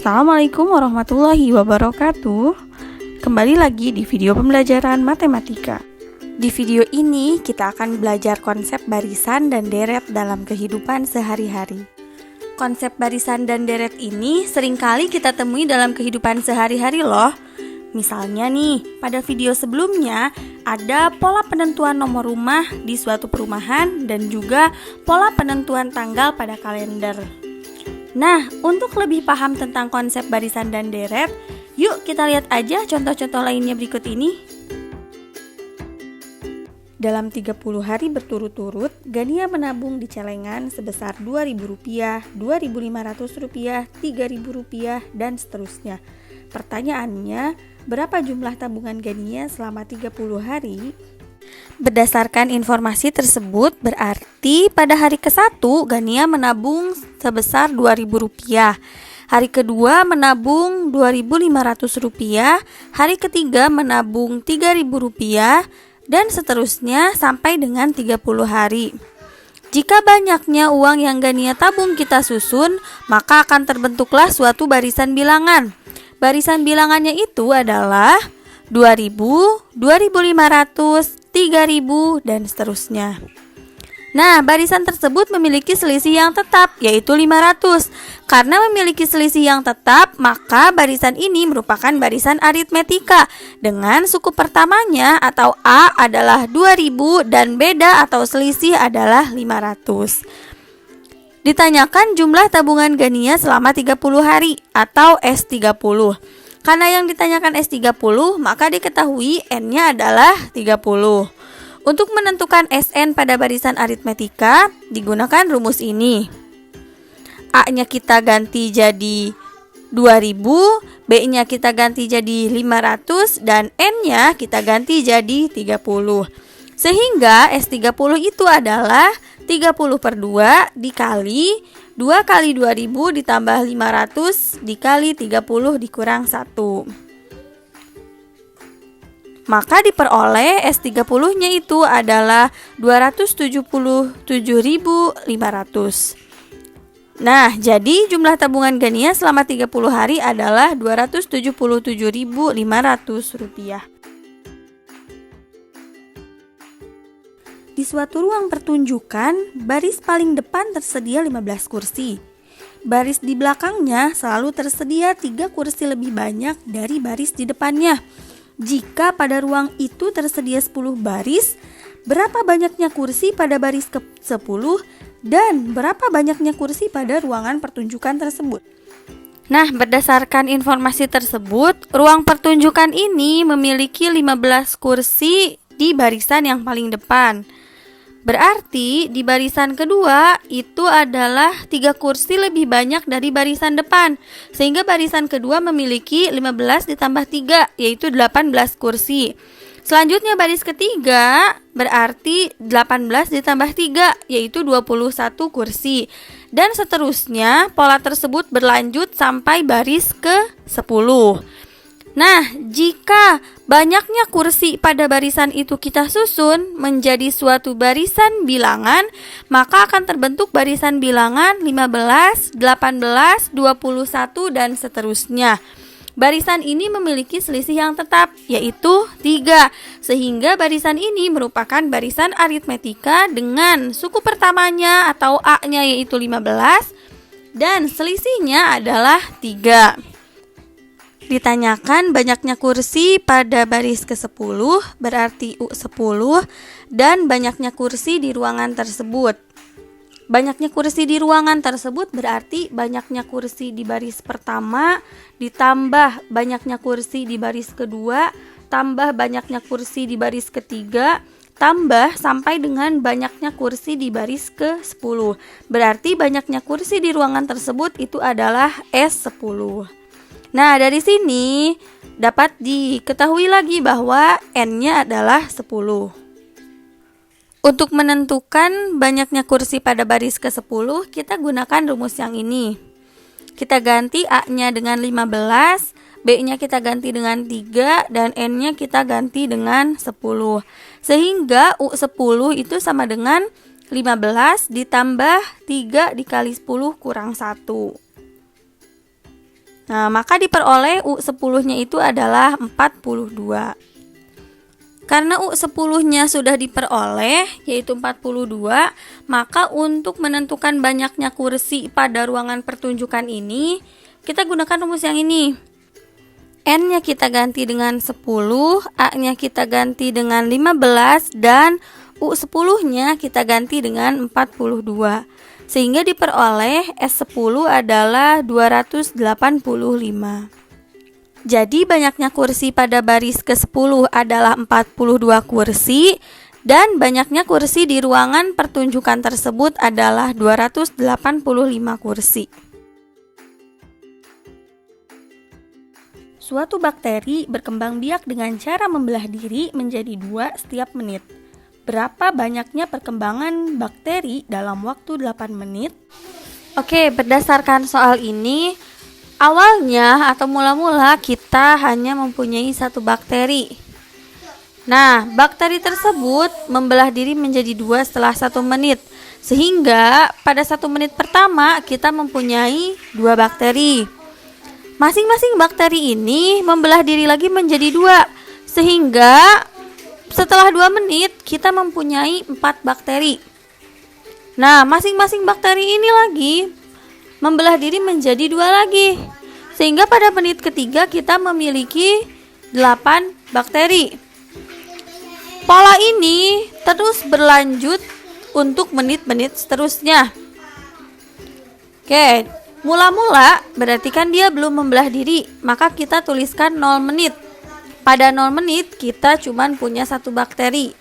Assalamualaikum warahmatullahi wabarakatuh. Kembali lagi di video pembelajaran matematika. Di video ini kita akan belajar konsep barisan dan deret dalam kehidupan sehari-hari. Konsep barisan dan deret ini seringkali kita temui dalam kehidupan sehari-hari loh. Misalnya nih, pada video sebelumnya ada pola penentuan nomor rumah di suatu perumahan dan juga pola penentuan tanggal pada kalender. Nah, untuk lebih paham tentang konsep barisan dan deret, yuk kita lihat aja contoh-contoh lainnya berikut ini. Dalam 30 hari berturut-turut, Gania menabung di celengan sebesar Rp2.000, Rp2.500, Rp3.000, dan seterusnya. Pertanyaannya, berapa jumlah tabungan Gania selama 30 hari? Berdasarkan informasi tersebut, berarti pada hari ke-1 Gania menabung sebesar Rp2.000. Hari kedua menabung Rp2.500, hari ketiga menabung Rp3.000, dan seterusnya sampai dengan 30 hari. Jika banyaknya uang yang Gania tabung kita susun, maka akan terbentuklah suatu barisan bilangan. Barisan bilangannya itu adalah 2.000, 2.500, 3.000, dan seterusnya. Nah, barisan tersebut memiliki selisih yang tetap, yaitu 500. Karena memiliki selisih yang tetap, maka barisan ini merupakan barisan aritmetika. Dengan suku pertamanya atau A adalah 2.000 dan beda atau selisih adalah 500. Ditanyakan jumlah tabungan Gania selama 30 hari atau S30. Karena yang ditanyakan S30, maka diketahui N-nya adalah 30. Untuk menentukan Sn pada barisan aritmetika, digunakan rumus ini. A-nya kita ganti jadi 2.000, B-nya kita ganti jadi 500, dan N-nya kita ganti jadi 30. Sehingga S30 itu adalah 30/2 dikali 2 kali 2.000 ditambah 500 dikali 30 dikurang 1. Maka diperoleh S30-nya itu adalah 277.500. Nah, jadi jumlah tabungan Gania selama 30 hari adalah Rp277.500. Di suatu ruang pertunjukan, baris paling depan tersedia 15 kursi. Baris di belakangnya selalu tersedia 3 kursi lebih banyak dari baris di depannya. Jika pada ruang itu tersedia 10 baris, berapa banyaknya kursi pada baris ke-10 dan berapa banyaknya kursi pada ruangan pertunjukan tersebut? Nah, berdasarkan informasi tersebut, ruang pertunjukan ini memiliki 15 kursi di barisan yang paling depan. Berarti di barisan kedua itu adalah 3 kursi lebih banyak dari barisan depan. Sehingga barisan kedua memiliki 15 ditambah 3, yaitu 18 kursi. Selanjutnya baris ketiga berarti 18 ditambah 3, yaitu 21 kursi. Dan seterusnya pola tersebut berlanjut sampai baris ke-10. Nah, jika banyaknya kursi pada barisan itu kita susun menjadi suatu barisan bilangan, maka akan terbentuk barisan bilangan 15, 18, 21, dan seterusnya. Barisan ini memiliki selisih yang tetap, yaitu 3, sehingga barisan ini merupakan barisan aritmetika dengan suku pertamanya atau A-nya yaitu 15, dan selisihnya adalah 3. Ditanyakan banyaknya kursi pada baris ke-10, berarti U10, dan banyaknya kursi di ruangan tersebut. Banyaknya kursi di ruangan tersebut berarti banyaknya kursi di baris pertama, ditambah banyaknya kursi di baris kedua, tambah banyaknya kursi di baris ketiga, tambah sampai dengan banyaknya kursi di baris ke-10. Berarti banyaknya kursi di ruangan tersebut itu adalah S10. Nah, dari sini dapat diketahui lagi bahwa N-nya adalah 10. Untuk menentukan banyaknya kursi pada baris ke-10, kita gunakan rumus yang ini. Kita ganti A-nya dengan 15, B-nya kita ganti dengan 3, dan N-nya kita ganti dengan 10. Sehingga U10 itu sama dengan 15 ditambah 3 dikali 10 kurang 1. Nah, maka diperoleh U10-nya itu adalah 42. Karena U10-nya sudah diperoleh, yaitu 42, maka untuk menentukan banyaknya kursi pada ruangan pertunjukan ini, kita gunakan rumus yang ini. N-nya kita ganti dengan 10, A-nya kita ganti dengan 15, dan U10-nya kita ganti dengan 42. Sehingga diperoleh S10 adalah 285. Jadi banyaknya kursi pada baris ke-10 adalah 42 kursi dan banyaknya kursi di ruangan pertunjukan tersebut adalah 285 kursi. Suatu bakteri berkembang biak dengan cara membelah diri menjadi 2 setiap menit. Berapa banyaknya perkembangan bakteri dalam waktu 8 menit? Oke, berdasarkan soal ini, awalnya atau mula-mula kita hanya mempunyai 1 bakteri. Nah, bakteri tersebut membelah diri menjadi 2 setelah 1 menit. Sehingga pada 1 menit pertama kita mempunyai 2 bakteri. Masing-masing bakteri ini membelah diri lagi menjadi 2. Sehingga setelah 2 menit kita mempunyai 4 bakteri. Nah, masing-masing bakteri ini lagi membelah diri menjadi 2 lagi. Sehingga pada menit ketiga kita memiliki 8 bakteri. Pola ini terus berlanjut untuk menit-menit seterusnya. Oke, mula-mula berarti kan dia belum membelah diri, maka kita tuliskan 0 menit. Pada 0 menit kita cuma punya 1 bakteri.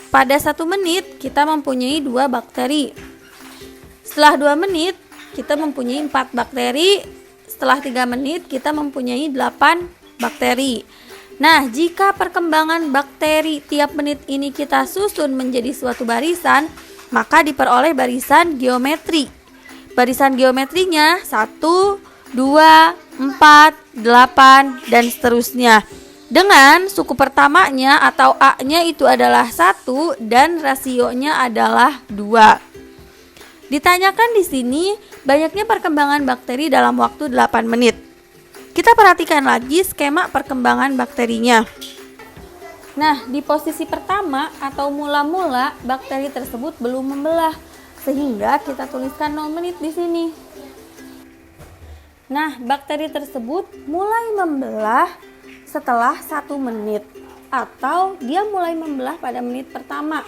Pada 1 menit kita mempunyai 2 bakteri. Setelah 2 menit kita mempunyai 4 bakteri. Setelah 3 menit kita mempunyai 8 bakteri. Nah, jika perkembangan bakteri tiap menit ini kita susun menjadi suatu barisan, maka diperoleh barisan geometri. Barisan geometrinya 1, 2, 4, 8, dan seterusnya. Dengan suku pertamanya atau A-nya itu adalah 1 dan rasionya adalah 2. Ditanyakan di sini banyaknya perkembangan bakteri dalam waktu 8 menit. Kita perhatikan lagi skema perkembangan bakterinya. Nah, di posisi pertama atau mula-mula bakteri tersebut belum membelah, sehingga kita tuliskan 0 menit di sini. Nah, bakteri tersebut mulai membelah setelah 1 menit atau dia mulai membelah pada menit pertama.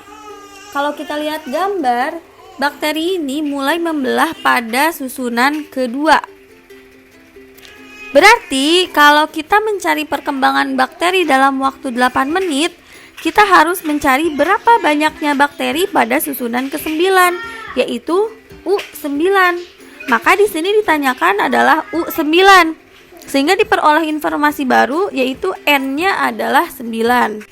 Kalau kita lihat gambar, bakteri ini mulai membelah pada susunan kedua. Berarti kalau kita mencari perkembangan bakteri dalam waktu 8 menit, kita harus mencari berapa banyaknya bakteri pada susunan ke-9, yaitu U9. Maka di sini ditanyakan adalah U9. Sehingga diperoleh informasi baru yaitu N-nya adalah 9.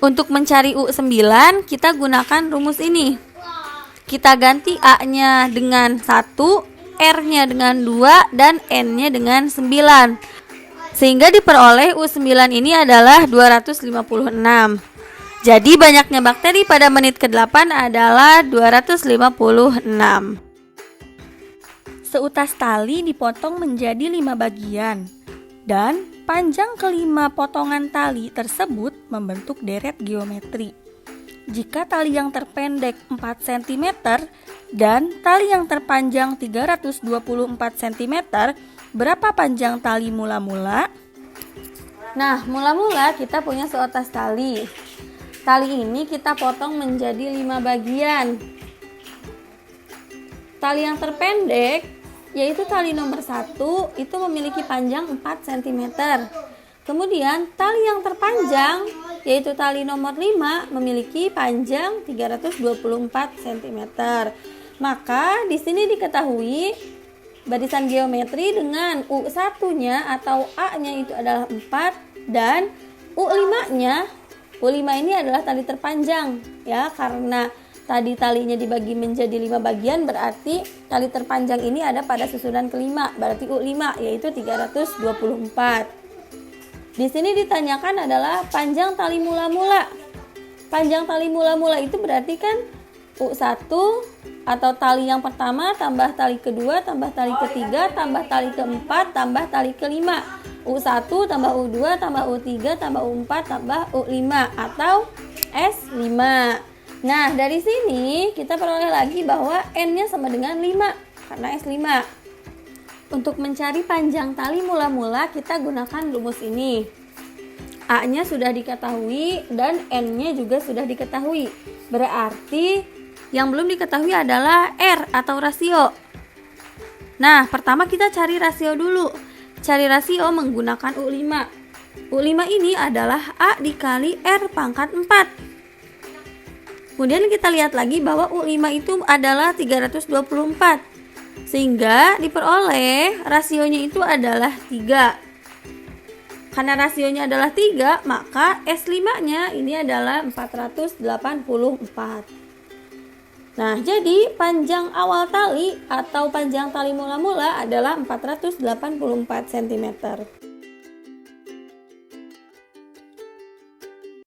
Untuk mencari U9, kita gunakan rumus ini. Kita ganti A-nya dengan 1, R-nya dengan 2, dan N-nya dengan 9. Sehingga diperoleh U9 ini adalah 256. Jadi banyaknya bakteri pada menit ke-8 adalah 256. Seutas tali dipotong menjadi 5 bagian. Dan panjang kelima potongan tali tersebut membentuk deret geometri. Jika tali yang terpendek 4 cm dan tali yang terpanjang 324 cm, berapa panjang tali mula-mula? Nah, mula-mula kita punya seutas tali. Tali ini kita potong menjadi 5 bagian. Tali yang terpendek, yaitu tali nomor 1, itu memiliki panjang 4 cm. Kemudian tali yang terpanjang, yaitu tali nomor 5, memiliki panjang 324 cm. Maka di sini diketahui barisan geometri dengan U1-nya atau A-nya itu adalah 4 dan U5-nya, U5 ini adalah tali terpanjang ya, karena tadi talinya dibagi menjadi 5 bagian, berarti tali terpanjang ini ada pada susunan kelima, berarti U5 yaitu 324. Di sini ditanyakan adalah panjang tali mula-mula. Panjang tali mula-mula itu berarti kan U1 atau tali yang pertama tambah tali kedua tambah tali ketiga tambah tali keempat tambah tali kelima. U1 tambah U2 tambah U3 tambah U4 tambah U5 atau S5. Nah, dari sini kita peroleh lagi bahwa N-nya sama dengan 5 karena S5. Untuk mencari panjang tali mula-mula kita gunakan rumus ini. A-nya sudah diketahui dan N-nya juga sudah diketahui. Berarti yang belum diketahui adalah R atau rasio. Nah, pertama kita cari rasio dulu. Cari rasio menggunakan U5. U5 ini adalah A dikali R pangkat 4. Kemudian kita lihat lagi bahwa U5 itu adalah 324. Sehingga diperoleh rasionya itu adalah 3. Karena rasionya adalah 3, maka S5-nya ini adalah 484. Nah, jadi panjang awal tali atau panjang tali mula-mula adalah 484 cm.